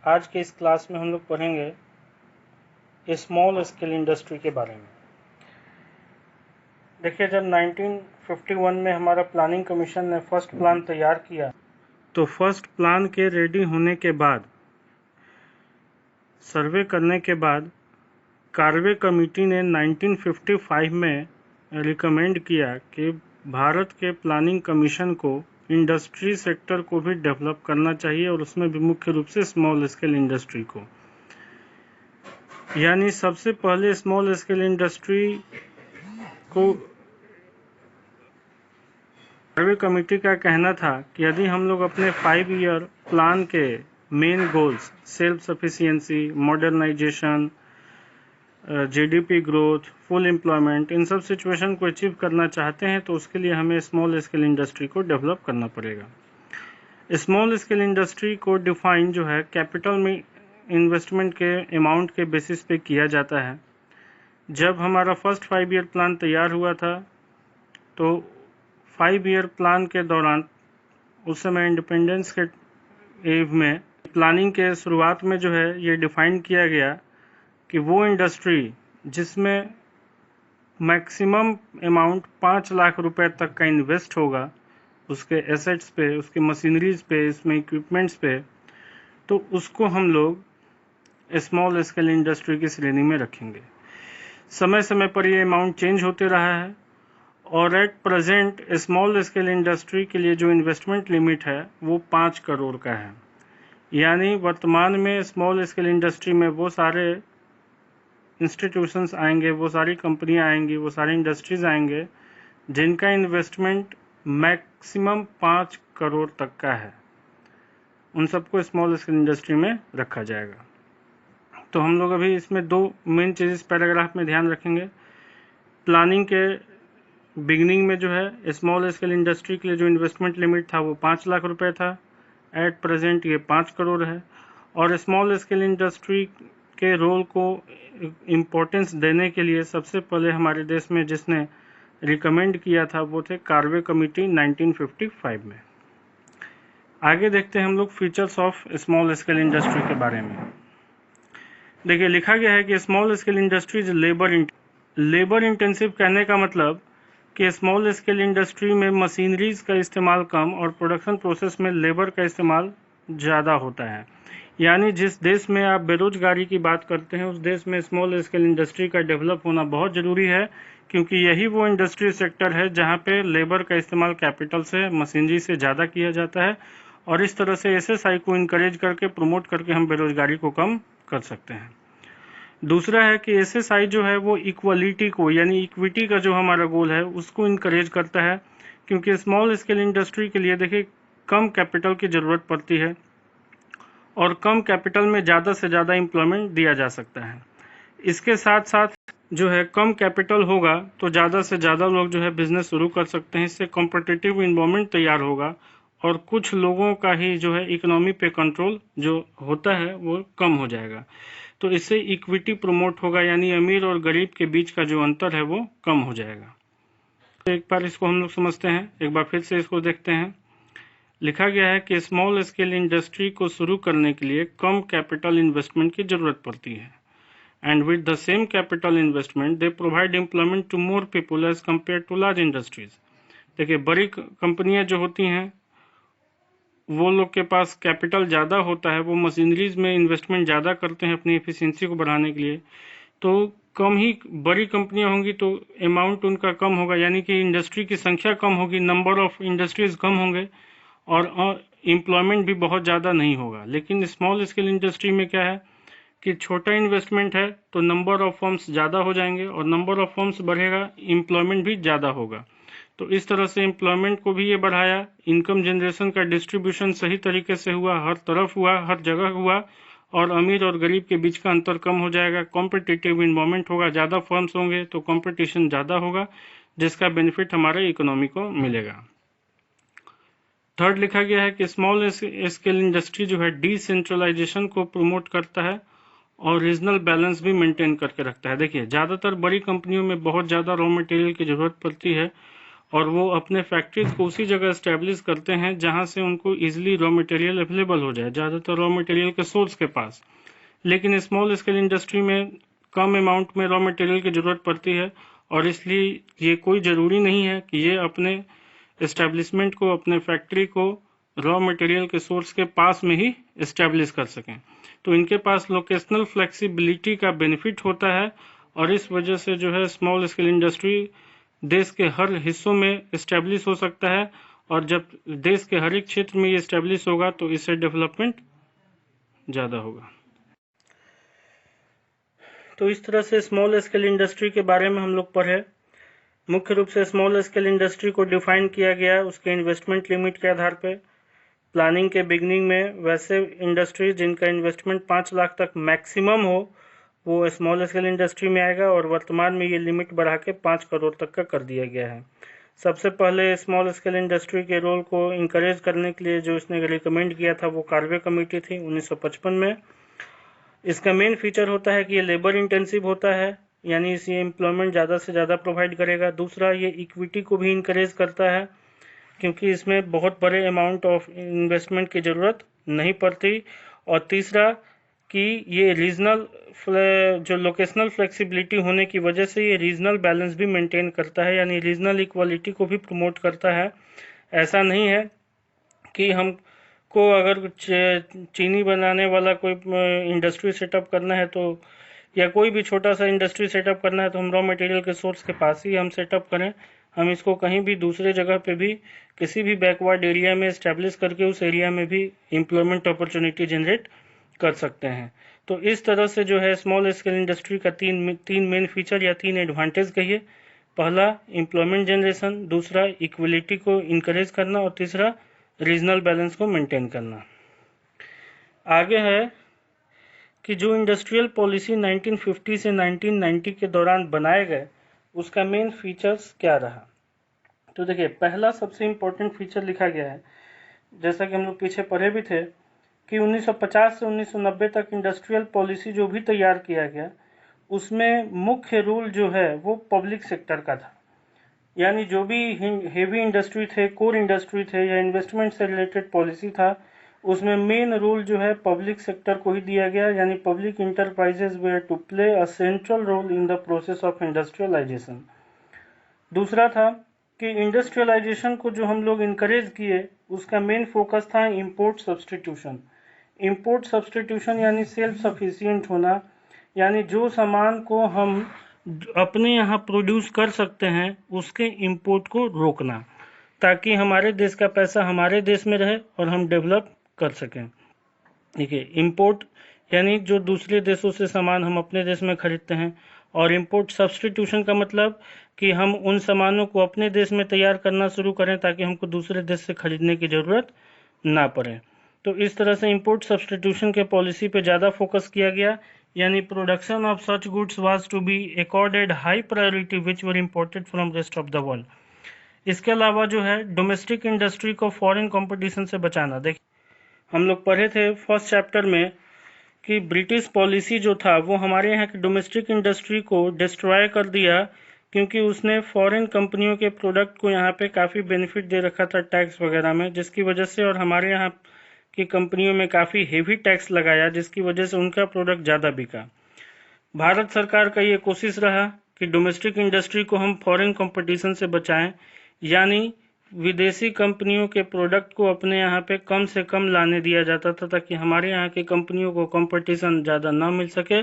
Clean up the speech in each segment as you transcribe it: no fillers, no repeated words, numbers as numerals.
आज के इस क्लास में हम लोग पढ़ेंगे स्मॉल स्केल इंडस्ट्री के बारे में। देखिए, जब 1951 में हमारा प्लानिंग कमीशन ने फर्स्ट प्लान तैयार किया, तो फर्स्ट प्लान के रेडी होने के बाद, सर्वे करने के बाद, कार्वे कमेटी ने 1955 में रिकमेंड किया कि भारत के प्लानिंग कमीशन को इंडस्ट्री सेक्टर को भी डेवलप करना चाहिए और उसमें भी मुख्य रूप से स्मॉल स्केल इंडस्ट्री को। यानी सबसे पहले स्मॉल स्केल इंडस्ट्री को सर्वे कमेटी का कहना था कि यदि हम लोग अपने 5 ईयर प्लान के main goals self sufficiency, modernisation, GDP growth, full employment, इन सब सिचुएशन को अचीव करना चाहते हैं तो उसके लिए हमें स्मॉल स्केल इंडस्ट्री को डेवलप करना पड़ेगा। स्मॉल स्केल इंडस्ट्री को डिफाइन जो है कैपिटल में इन्वेस्टमेंट के अमाउंट के बेसिस पे किया जाता है। जब हमारा फर्स्ट 5 ईयर प्लान तैयार हुआ था तो 5 ईयर प्लान के दौरान उस समय इंडिपेंडेंस के एव में प्लानिंग के शुरुआत में जो है ये डिफाइन किया गया कि वो इंडस्ट्री जिसमें मैक्सिमम अमाउंट 5 लाख रुपए तक का इन्वेस्ट होगा उसके एसेट्स पे, उसके मशीनरीज पे, इसमें इक्विपमेंट्स पे, तो उसको हम लोग स्मॉल स्केल इंडस्ट्री की श्रेणी में रखेंगे। समय समय पर ये अमाउंट चेंज होते रहा है और at present small scale industry के लिए जो इन्वेस्टमेंट लिमिट है वो 5 करोड़ का है। यानी वर्तमान में स्मॉल स्केल इंडस्ट्री में वो सारे इंस्टीट्यूशंस आएंगे, वो सारी कंपनियां आएंगी, वो सारी इंडस्ट्रीज आएंगे जिनका इन्वेस्टमेंट मैक्सिमम 5 करोड़ तक का है। उन सबको स्मॉल स्केल इंडस्ट्री में रखा जाएगा। तो हम लोग अभी इसमें 2 मेन चीज़ पैराग्राफ में ध्यान रखेंगे। प्लानिंग के बिगनिंग में जो है स्मॉल स्केल इंडस्ट्री के लिए जो इन्वेस्टमेंट लिमिट था वो 5 लाख रुपए था। एट प्रेजेंट ये 5 करोड़ है। और स्मॉल स्केल इंडस्ट्री के रोल को इम्पोर्टेंस देने के लिए सबसे पहले हमारे देश में जिसने रिकमेंड किया था वो थे कार्वे कमेटी 1955 में। आगे देखते हैं हम लोग features of small scale industry के बारे में। देखिए, लिखा गया है कि small scale industries labour intensive कहने का मतलब कि स्मॉल स्केल इंडस्ट्री में मशीनरीज का इस्तेमाल कम और प्रोडक्शन प्रोसेस में लेबर का इस्तेमाल ज़्यादा होता है। यानी जिस देश में आप बेरोजगारी की बात करते हैं उस देश में स्मॉल स्केल इंडस्ट्री का डेवलप होना बहुत ज़रूरी है, क्योंकि यही वो इंडस्ट्री सेक्टर है जहाँ पे लेबर का इस्तेमाल कैपिटल से, मशीनरी से ज़्यादा किया जाता है और इस तरह से एसएसआई को इनकरेज करके, प्रमोट करके हम बेरोजगारी को कम कर सकते हैं। दूसरा है कि एसएसआई जो है वो इक्वलिटी को, यानी इक्विटी का जो हमारा गोल है उसको इनकरेज करता है, क्योंकि स्मॉल स्केल इंडस्ट्री के लिए देखिए कम कैपिटल की ज़रूरत पड़ती है और कम कैपिटल में ज़्यादा से ज़्यादा एम्प्लॉयमेंट दिया जा सकता है। इसके साथ साथ जो है कम कैपिटल होगा तो ज़्यादा से ज़्यादा लोग जो है बिजनेस शुरू कर सकते हैं। इससे कॉम्पिटिटिव इन्वायरमेंट तैयार होगा और कुछ लोगों का ही जो है इकोनॉमी पे कंट्रोल जो होता है वो कम हो जाएगा। तो इससे इक्विटी प्रमोट होगा, यानी अमीर और गरीब के बीच का जो अंतर है वो कम हो जाएगा। तो एक बार इसको हम लोग समझते हैं, एक बार फिर से इसको देखते हैं। लिखा गया है कि स्मॉल स्केल इंडस्ट्री को शुरू करने के लिए कम कैपिटल इन्वेस्टमेंट की जरूरत पड़ती है and with the same capital investment they provide employment to more people as compared to large industries. देखिए, बड़ी कंपनियां जो होती हैं वो लोग के पास कैपिटल ज़्यादा होता है, वो मशीनरीज में इन्वेस्टमेंट ज़्यादा करते हैं अपनी एफिशिएंसी को बढ़ाने के लिए। तो कम ही बड़ी कंपनियां होंगी तो अमाउंट उनका कम होगा, यानी कि इंडस्ट्री की संख्या कम होगी, नंबर ऑफ इंडस्ट्रीज कम होंगे और एम्प्लॉयमेंट भी बहुत ज़्यादा नहीं होगा। लेकिन स्मॉल स्केल इंडस्ट्री में क्या है कि छोटा इन्वेस्टमेंट है तो नंबर ऑफ फर्म्स ज़्यादा हो जाएंगे और नंबर ऑफ फर्म्स बढ़ेगा, एम्प्लॉयमेंट भी ज़्यादा होगा। तो इस तरह से एम्प्लॉयमेंट को भी ये बढ़ाया, इनकम जनरेशन का डिस्ट्रीब्यूशन सही तरीके से हुआ, हर तरफ हुआ, हर जगह हुआ और अमीर और गरीब के बीच का अंतर कम हो जाएगा। कॉम्पिटिटिव इन्वायरमेंट होगा, ज़्यादा फर्म्स होंगे तो कॉम्पिटिशन ज़्यादा होगा, जिसका बेनिफिट हमारे इकोनॉमी को मिलेगा। थर्ड लिखा गया है कि स्मॉल स्केल इंडस्ट्री जो है डिसेंट्रलाइजेशन को प्रमोट करता है और रीजनल बैलेंस भी मेंटेन करके रखता है। देखिए, ज़्यादातर बड़ी कंपनियों में बहुत ज़्यादा रॉ मटेरियल की ज़रूरत पड़ती है और वो अपने फैक्ट्रीज को उसी जगह इस्टेब्लिश करते हैं जहां से उनको इजीली रॉ मटेरियल अवेलेबल हो जाए, ज़्यादातर रॉ मटेरियल के सोर्स के पास। लेकिन स्मॉल स्केल इंडस्ट्री में कम अमाउंट में रॉ मटेरियल की ज़रूरत पड़ती है, और इसलिए ये कोई ज़रूरी नहीं है कि ये अपने इस्टेब्लिशमेंट को, अपने फैक्ट्री को रॉ मटेरियल के सोर्स के पास में ही इस्टेब्लिश कर सकें। तो इनके पास लोकेशनल फ्लेक्सिबिलिटी का बेनिफिट होता है, और इस वजह से जो है स्मॉल स्केल इंडस्ट्री देश के हर हिस्सों में इस्टेब्लिश हो सकता है, और जब देश के हर एक क्षेत्र में ये इस्टेब्लिश होगा तो इससे डेवलपमेंट ज़्यादा होगा। तो इस तरह से स्मॉल स्केल इंडस्ट्री के बारे में हम लोग पढ़े। मुख्य रूप से स्मॉल स्केल इंडस्ट्री को डिफाइन किया गया है उसके इन्वेस्टमेंट लिमिट के आधार पर। प्लानिंग के बिगनिंग में वैसे इंडस्ट्रीज जिनका इन्वेस्टमेंट 5 लाख तक मैक्सिमम हो वो स्मॉल स्केल इंडस्ट्री में आएगा, और वर्तमान में ये लिमिट बढ़ा के 5 करोड़ तक का कर दिया गया है। सबसे पहले स्मॉल स्केल इंडस्ट्री के रोल को इंकरेज करने के लिए जो इसने रिकमेंड किया था वो कार्वे कमेटी थी 1955 में। इसका मेन फीचर होता है कि ये लेबर इंटेंसिव होता है, यानी इसे एम्प्लॉयमेंट ज़्यादा से ज़्यादा प्रोवाइड करेगा। दूसरा, ये इक्विटी को भी इंकरेज करता है क्योंकि इसमें बहुत बड़े अमाउंट ऑफ इन्वेस्टमेंट की ज़रूरत नहीं पड़ती। और तीसरा कि ये रीजनल जो लोकेशनल फ्लेक्सिबिलिटी होने की वजह से ये रीजनल बैलेंस भी मेंटेन करता है, यानी रीजनल इक्वालिटी को भी प्रमोट करता है। ऐसा नहीं है कि हमको अगर चीनी बनाने वाला कोई इंडस्ट्री सेटअप करना है तो, या कोई भी छोटा सा इंडस्ट्री सेटअप करना है तो हम रॉ मटेरियल के सोर्स के पास ही हम सेटअप करें। हम इसको कहीं भी दूसरे जगह पे भी किसी भी बैकवर्ड एरिया में इस्टेब्लिश करके उस एरिया में भी एम्प्लॉयमेंट अपॉर्चुनिटी जनरेट कर सकते हैं। तो इस तरह से जो है स्मॉल स्केल इंडस्ट्री का तीन मेन फीचर या 3 एडवांटेज कहिए। पहला एम्प्लॉयमेंट जनरेशन, दूसरा इक्वलिटी को इंकरेज करना, और तीसरा रीजनल बैलेंस को मेंटेन करना। आगे है कि जो इंडस्ट्रियल पॉलिसी 1950 से 1990 के दौरान बनाए गए उसका मेन फीचर्स क्या रहा। तो देखिए, पहला सबसे इम्पोर्टेंट फीचर लिखा गया है, जैसा कि हम लोग पीछे पढ़े भी थे, कि 1950 से 1990 तक इंडस्ट्रियल पॉलिसी जो भी तैयार किया गया उसमें मुख्य रूल जो है वो पब्लिक सेक्टर का था। यानी जो भी हेवी इंडस्ट्री थे, कोर इंडस्ट्री थे, या इन्वेस्टमेंट से रिलेटेड पॉलिसी था, उसमें मेन रोल जो है पब्लिक सेक्टर को ही दिया गया, यानी public enterprises were to play a central role in the process of industrialisation. दूसरा था कि इंडस्ट्रियलाइजेशन को जो हम लोग इनकरेज किए उसका मेन फोकस था इंपोर्ट सब्सटीट्यूशन। इंपोर्ट सब्सटीट्यूशन यानी सेल्फ सफिशिएंट होना, यानी जो सामान को हम अपने यहाँ प्रोड्यूस कर सकते हैं उसके इंपोर्ट को रोकना, ताकि हमारे देश का पैसा हमारे देश में रहे और हम डेवलप कर सकें। देखिए, इंपोर्ट यानी जो दूसरे देशों से सामान हम अपने देश में खरीदते हैं, और इंपोर्ट सब्सटीट्यूशन का मतलब कि हम उन सामानों को अपने देश में तैयार करना शुरू करें ताकि हमको दूसरे देश से खरीदने की ज़रूरत ना पड़े। तो इस तरह से इंपोर्ट सब्सटीट्यूशन के पॉलिसी पे ज़्यादा फोकस किया गया, यानी production of such goods was to be accorded high priority which were imported from rest of the world. इसके अलावा जो है डोमेस्टिक इंडस्ट्री को फॉरेन कंपटीशन से बचाना। देखिए, हम लोग पढ़े थे फर्स्ट चैप्टर में कि ब्रिटिश पॉलिसी जो था वो हमारे यहाँ की डोमेस्टिक इंडस्ट्री को डिस्ट्रॉय कर दिया, क्योंकि उसने फॉरेन कंपनियों के प्रोडक्ट को यहाँ पे काफ़ी बेनिफिट दे रखा था टैक्स वगैरह में, जिसकी वजह से, और हमारे यहाँ की कंपनियों में काफ़ी हेवी टैक्स लगाया, जिसकी वजह से उनका प्रोडक्ट ज़्यादा बिका। भारत सरकार का ये कोशिश रहा कि डोमेस्टिक इंडस्ट्री को हम फॉरेन कंपटीशन से बचाएं, यानी विदेशी कंपनियों के प्रोडक्ट को अपने यहाँ पे कम से कम लाने दिया जाता था, ताकि हमारे यहाँ की कंपनियों को कंपटीशन ज़्यादा ना मिल सके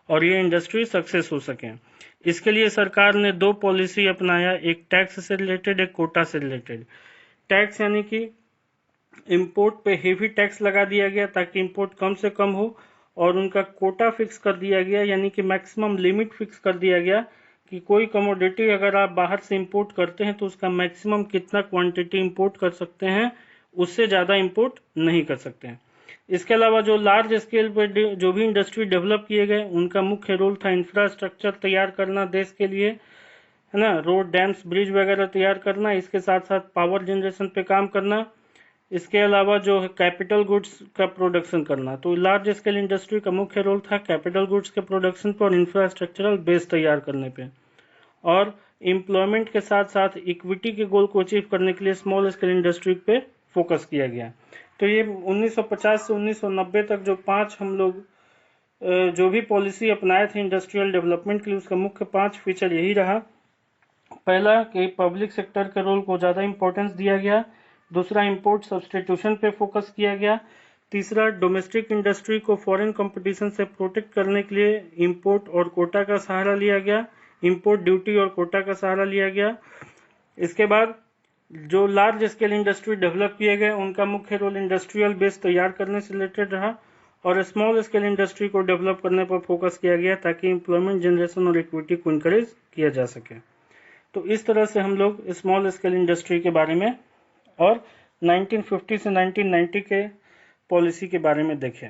और ये इंडस्ट्री सक्सेस हो सके। इसके लिए सरकार ने 2 पॉलिसी अपनाया, एक टैक्स से रिलेटेड, एक कोटा से रिलेटेड। टैक्स यानी कि इंपोर्ट पे हेवी टैक्स लगा दिया गया ताकि इंपोर्ट कम से कम हो, और उनका कोटा फिक्स कर दिया गया, यानी कि मैक्सिमम लिमिट फिक्स कर दिया गया कि कोई कमोडिटी अगर आप बाहर से इंपोर्ट करते हैं तो उसका मैक्सिमम कितना क्वांटिटी इंपोर्ट कर सकते हैं, उससे ज़्यादा इंपोर्ट नहीं कर सकते हैं। इसके अलावा जो लार्ज स्केल पर जो भी इंडस्ट्री डेवलप किए गए उनका मुख्य रोल था इंफ्रास्ट्रक्चर तैयार करना देश के लिए, है ना, रोड, डैम्स, ब्रिज वगैरह तैयार करना, इसके साथ साथ पावर जनरेशन पे काम करना, इसके अलावा जो है कैपिटल गुड्स का प्रोडक्शन करना। तो लार्ज स्केल इंडस्ट्री का मुख्य रोल था कैपिटल गुड्स के प्रोडक्शन पर और इंफ्रास्ट्रक्चरल बेस तैयार करने पे। और एम्प्लॉयमेंट के साथ साथ इक्विटी के गोल को अचीव करने के लिए स्मॉल स्केल इंडस्ट्री पे फोकस किया गया। तो ये 1950 से 1990 तक जो 5 हम लोग जो भी पॉलिसी अपनाए थे इंडस्ट्रियल डेवलपमेंट के लिए, उसका मुख्य 5 फीचर यही रहा। पहला कि पब्लिक सेक्टर के रोल को ज़्यादा इंपॉर्टेंस दिया गया। दूसरा, इंपोर्ट सब्सटीट्यूशन पे फोकस किया गया। तीसरा, डोमेस्टिक इंडस्ट्री को फॉरेन कंपटीशन से प्रोटेक्ट करने के लिए इंपोर्ट और कोटा का सहारा लिया गया, इंपोर्ट ड्यूटी और कोटा का सहारा लिया गया। इसके बाद जो लार्ज स्केल इंडस्ट्री डेवलप किए गए उनका मुख्य रोल इंडस्ट्रियल बेस तैयार करने से रिलेटेड रहा, और स्मॉल स्केल इंडस्ट्री को डेवलप करने पर फोकस किया गया ताकि एम्प्लॉयमेंट जनरेशन और इक्विटी को इंकरेज किया जा सके। तो इस तरह से हम लोग स्मॉल स्केल इंडस्ट्री के बारे में और 1950 से 1990 के पॉलिसी के बारे में देखें।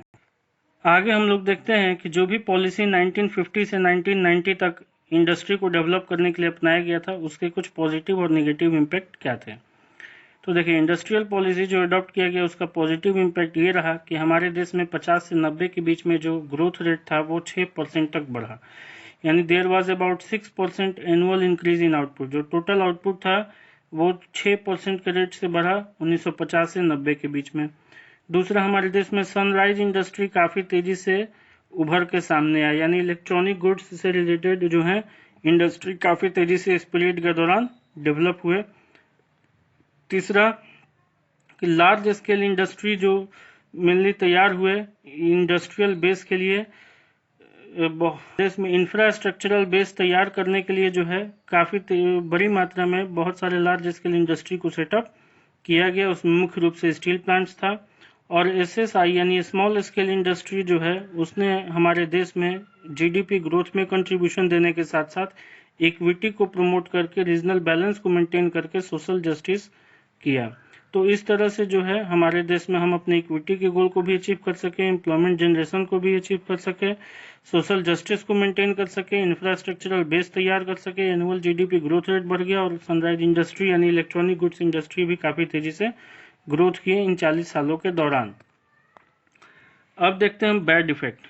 आगे हम लोग देखते हैं कि जो भी पॉलिसी 1950 से 1990 तक इंडस्ट्री को डेवलप करने के लिए अपनाया गया था, उसके कुछ पॉजिटिव और नेगेटिव इम्पैक्ट क्या थे। तो देखिए, इंडस्ट्रियल पॉलिसी जो अडॉप्ट किया गया उसका पॉजिटिव इम्पैक्ट ये रहा कि हमारे देश में 50 से 90 के बीच में जो ग्रोथ रेट था वो 6% तक बढ़ा, यानी there was about 6% annual increase in output. जो टोटल आउटपुट था वो 6% के रेट से बढ़ा 1950 से 90 के बीच में। दूसरा, हमारे देश में सनराइज इंडस्ट्री काफ़ी तेज़ी से उभर के सामने आया, यानी इलेक्ट्रॉनिक गुड्स से रिलेटेड जो है इंडस्ट्री काफ़ी तेज़ी से इस पीरियड के दौरान डेवलप हुए। तीसरा, कि लार्ज स्केल इंडस्ट्री जो मेनली तैयार हुए इंडस्ट्रियल बेस के लिए, देश में इंफ्रास्ट्रक्चरल बेस तैयार करने के लिए जो है काफ़ी बड़ी मात्रा में बहुत सारे लार्ज स्केल इंडस्ट्री को सेटअप किया गया। उसमें मुख्य रूप से स्टील प्लांट्स था, और एसएसआई यानी स्मॉल स्केल इंडस्ट्री जो है उसने हमारे देश में जीडीपी ग्रोथ में कंट्रीब्यूशन देने के साथ साथ इक्विटी को प्रमोट करके रीजनल बैलेंस को मेंटेन करके सोशल जस्टिस किया। तो इस तरह से जो है हमारे देश में हम अपने इक्विटी के गोल को भी अचीव कर सके, एम्प्लॉयमेंट जनरेशन को भी अचीव कर सके, सोशल जस्टिस को मेंटेन कर सके, इंफ्रास्ट्रक्चरल बेस तैयार कर सके, एनुअल जीडीपी ग्रोथ रेट बढ़ गया, और सनराइज इंडस्ट्री यानी इलेक्ट्रॉनिक गुड्स इंडस्ट्री भी काफ़ी तेजी से ग्रोथ किए इन 40 सालों के दौरान। अब देखते हैं हम बैड इफेक्ट।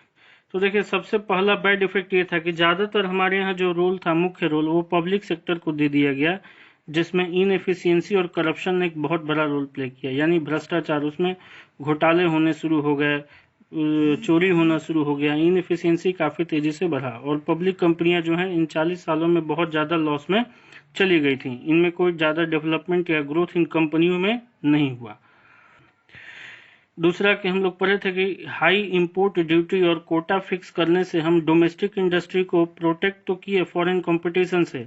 तो देखिए, सबसे पहला बैड इफेक्ट ये था कि ज़्यादातर हमारे यहाँ जो रोल था, मुख्य रोल, वो पब्लिक सेक्टर को दे दिया गया, जिसमें इनएफिशिएंसी और करप्शन ने एक बहुत बड़ा रोल प्ले किया, यानी भ्रष्टाचार, उसमें घोटाले होने शुरू हो गए, चोरी होना शुरू हो गया, इनएफिशिएंसी काफ़ी तेज़ी से बढ़ा, और पब्लिक कंपनियां जो हैं इन 40 सालों में बहुत ज़्यादा लॉस में चली गई थी। इनमें कोई ज़्यादा डेवलपमेंट या ग्रोथ इन कंपनियों में नहीं हुआ। दूसरा कि हम लोग पढ़े थे कि हाई इंपोर्ट ड्यूटी और कोटा फिक्स करने से हम डोमेस्टिक इंडस्ट्री को प्रोटेक्ट तो किए फॉरेन कंपटीशन से,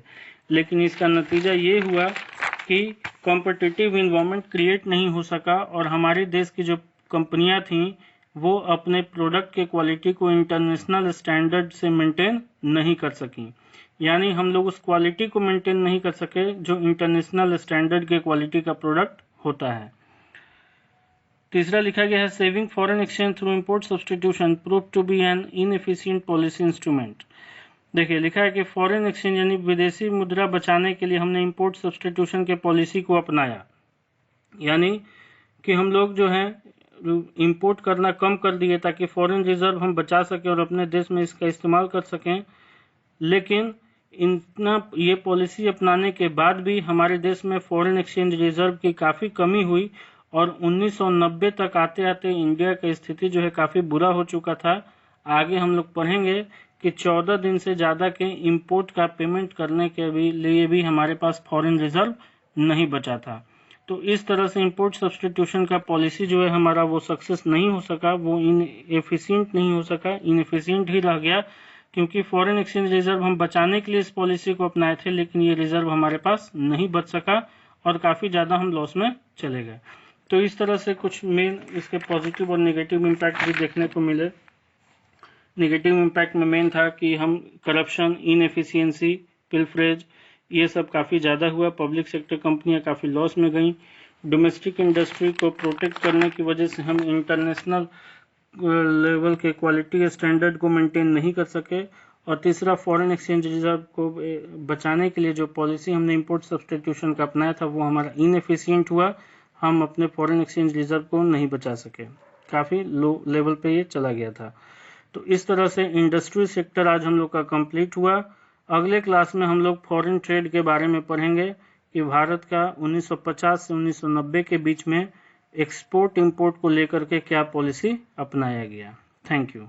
लेकिन इसका नतीजा ये हुआ कि कॉम्पिटिटिव इन्वायरमेंट क्रिएट नहीं हो सका, और हमारे देश की जो कंपनियां थीं वो अपने प्रोडक्ट के क्वालिटी को इंटरनेशनल स्टैंडर्ड से मेंटेन नहीं कर सकी, यानी हम लोग उस क्वालिटी को मेंटेन नहीं कर सके जो इंटरनेशनल स्टैंडर्ड के क्वालिटी का प्रोडक्ट होता है। तीसरा लिखा गया है, saving foreign exchange through import substitution prove to be an inefficient policy instrument. देखिए, लिखा है कि फॉरेन एक्सचेंज यानी विदेशी मुद्रा बचाने के लिए हमने इंपोर्ट सब्सटीट्यूशन के पॉलिसी को अपनाया, यानी कि हम लोग जो है इंपोर्ट करना कम कर दिए ताकि फॉरेन रिजर्व हम बचा सकें और अपने देश में इसका इस्तेमाल कर सकें। लेकिन इतना ये पॉलिसी अपनाने के बाद भी हमारे देश में फॉरेन एक्सचेंज रिजर्व की काफ़ी कमी हुई, और 1990 तक आते आते इंडिया की स्थिति जो है काफ़ी बुरा हो चुका था। आगे हम लोग पढ़ेंगे कि 14 दिन से ज़्यादा के इंपोर्ट का पेमेंट करने के लिए भी हमारे पास फॉरेन रिजर्व नहीं बचा था। तो इस तरह से इंपोर्ट सब्सटीट्यूशन का पॉलिसी जो है हमारा वो सक्सेस नहीं हो सका, वो इनएफिशिएंट नहीं हो सका, इनएफिशिएंट ही रह गया, क्योंकि फॉरेन एक्सचेंज रिजर्व हम बचाने के लिए इस पॉलिसी को अपनाए थे, लेकिन ये रिजर्व हमारे पास नहीं बच सका और काफ़ी ज़्यादा हम लॉस में चले गए। तो इस तरह से कुछ मेन इसके पॉजिटिव और नेगेटिव इम्पैक्ट भी देखने को मिले। नेगेटिव इम्पैक्ट में मेन था कि हम करप्शन, इनएफिशिएंसी, पिलफरेज, ये सब काफ़ी ज़्यादा हुआ, पब्लिक सेक्टर कंपनियां काफ़ी लॉस में गईं, डोमेस्टिक इंडस्ट्री को प्रोटेक्ट करने की वजह से हम इंटरनेशनल लेवल के क्वालिटी स्टैंडर्ड को मेंटेन नहीं कर सके, और तीसरा फॉरेन एक्सचेंज रिजर्व को बचाने के लिए जो पॉलिसी हमने इंपोर्ट सब्सटीट्यूशन का अपनाया था वो हमारा इनएफिशिएंट हुआ, हम अपने फॉरेन एक्सचेंज रिजर्व को नहीं बचा सके, काफ़ी लो लेवल पे ये चला गया था। तो इस तरह से इंडस्ट्री सेक्टर आज हम लोग का कंप्लीट हुआ। अगले क्लास में हम लोग फॉरेन ट्रेड के बारे में पढ़ेंगे कि भारत का 1950 से 1990 के बीच में एक्सपोर्ट इंपोर्ट को लेकर के क्या पॉलिसी अपनाया गया। Thank you.